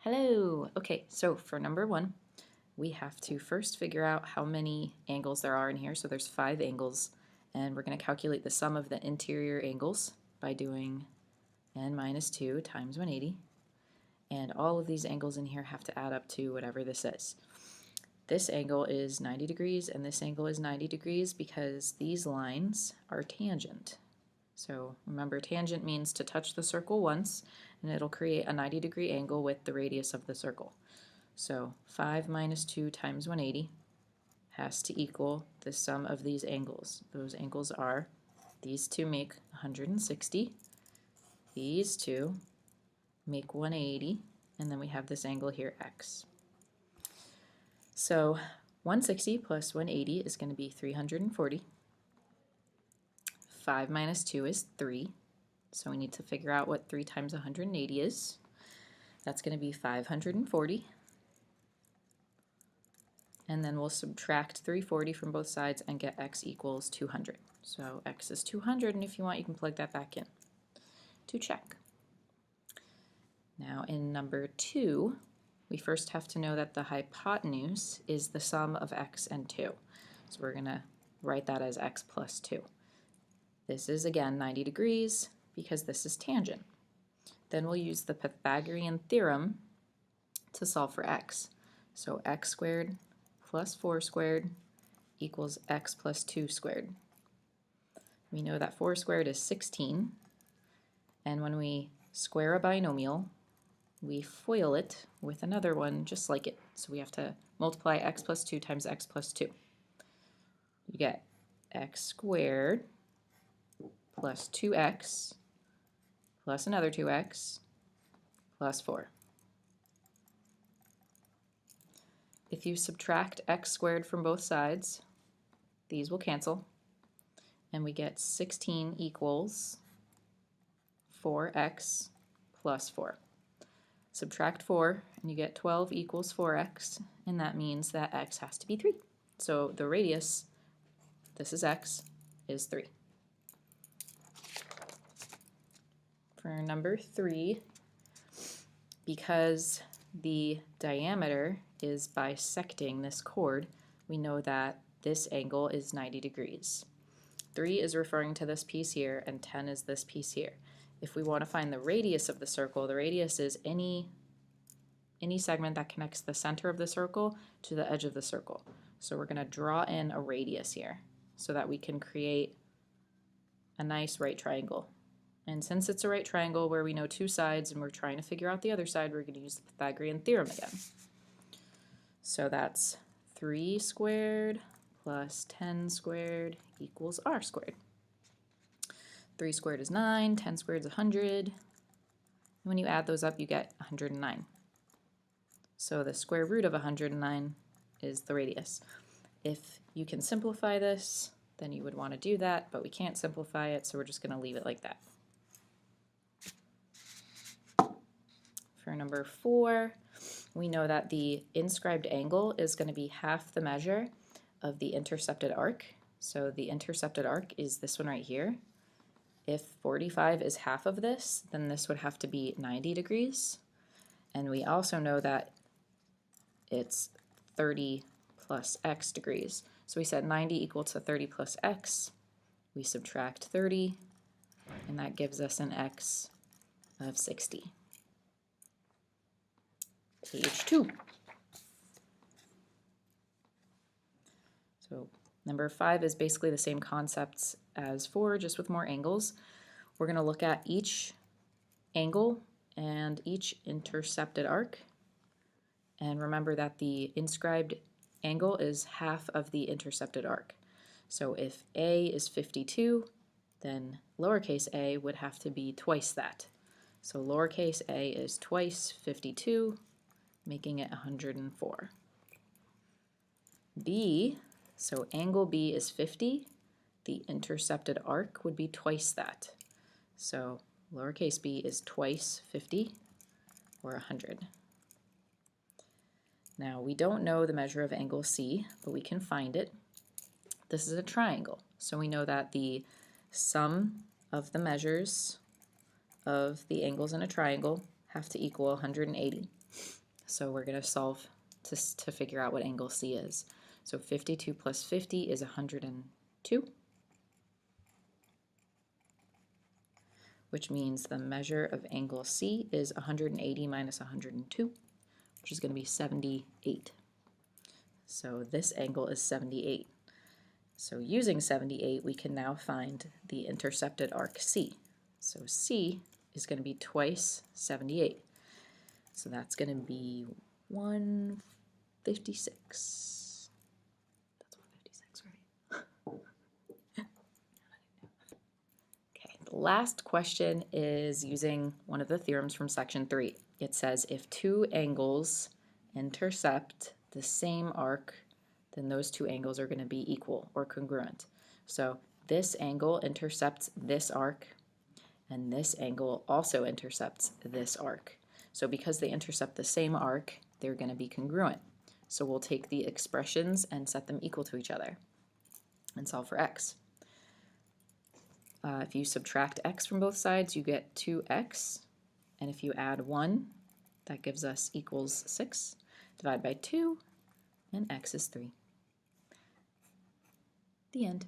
Hello! Okay, so for number 1, we have to first figure out how many angles there are in here. So there's 5 angles, and we're going to calculate the sum of the interior angles by doing n minus 2 times 180. And all of these angles in here have to add up to whatever this is. This angle is 90 degrees, and this angle is 90 degrees because these lines are tangent. So remember, tangent means to touch the circle once, and it'll create a 90-degree angle with the radius of the circle. So 5 minus 2 times 180 has to equal the sum of these angles. Those angles are, these two make 160, these two make 180, and then we have this angle here, x. So 160 plus 180 is going to be 340. 5 minus 2 is 3, so we need to figure out what 3 times 180 is. That's going to be 540. And then we'll subtract 340 from both sides and get x equals 200. So x is 200, and if you want, you can plug that back in to check. Now in number 2, we first have to know that the hypotenuse is the sum of x and 2. So we're going to write that as x plus 2. This is, again, 90 degrees because this is tangent. Then we'll use the Pythagorean theorem to solve for x. So x squared plus 4 squared equals x plus 2 squared. We know that 4 squared is 16, and when we square a binomial, we FOIL it with another one just like it. So we have to multiply x plus 2 times x plus 2. You get x squared plus 2x plus another 2x plus 4. If you subtract x squared from both sides, these will cancel, and we get 16 equals 4x plus 4. Subtract 4, and you get 12 equals 4x, and that means that x has to be 3. So the radius, this is x, is 3. For number 3, because the diameter is bisecting this chord, we know that this angle is 90 degrees. 3 is referring to this piece here, and 10 is this piece here. If we want to find the radius of the circle, the radius is any segment that connects the center of the circle to the edge of the circle. So we're going to draw in a radius here so that we can create a nice right triangle. And since it's a right triangle where we know 2 sides and we're trying to figure out the other side, we're going to use the Pythagorean theorem again. So that's 3 squared plus 10 squared equals r squared. 3 squared is 9, 10 squared is 100. And when you add those up, you get 109. So the square root of 109 is the radius. If you can simplify this, then you would want to do that, but we can't simplify it, so we're just going to leave it like that. For number 4, we know that the inscribed angle is going to be half the measure of the intercepted arc. So the intercepted arc is this one right here. If 45 is half of this, then this would have to be 90 degrees. And we also know that it's 30 plus x degrees. So we said 90 equal to 30 plus x. We subtract 30, and that gives us an x of 60. Page 2. So number 5 is basically the same concepts as 4, just with more angles. We're going to look at each angle and each intercepted arc. And remember that the inscribed angle is half of the intercepted arc. So if A is 52, then lowercase a would have to be twice that. So lowercase a is twice 52, making it 104. B, so angle B is 50. The intercepted arc would be twice that. So lowercase b is twice 50, or 100. Now, we don't know the measure of angle C, but we can find it. This is a triangle, so we know that the sum of the measures of the angles in a triangle have to equal 180. So we're going to solve to figure out what angle C is. So 52 plus 50 is 102, which means the measure of angle C is 180 minus 102, which is going to be 78. So this angle is 78. So using 78, we can now find the intercepted arc C. So C is going to be twice 78. So that's going to be 156. That's 156, right? Okay, the last question is using one of the theorems from section 3. It says if two angles intercept the same arc, then those two angles are going to be equal or congruent. So this angle intercepts this arc, and this angle also intercepts this arc. So because they intercept the same arc, they're going to be congruent. So we'll take the expressions and set them equal to each other and solve for x. If you subtract x from both sides, you get 2x. And if you add 1, that gives us equals 6. Divide by 2, and x is 3. The end.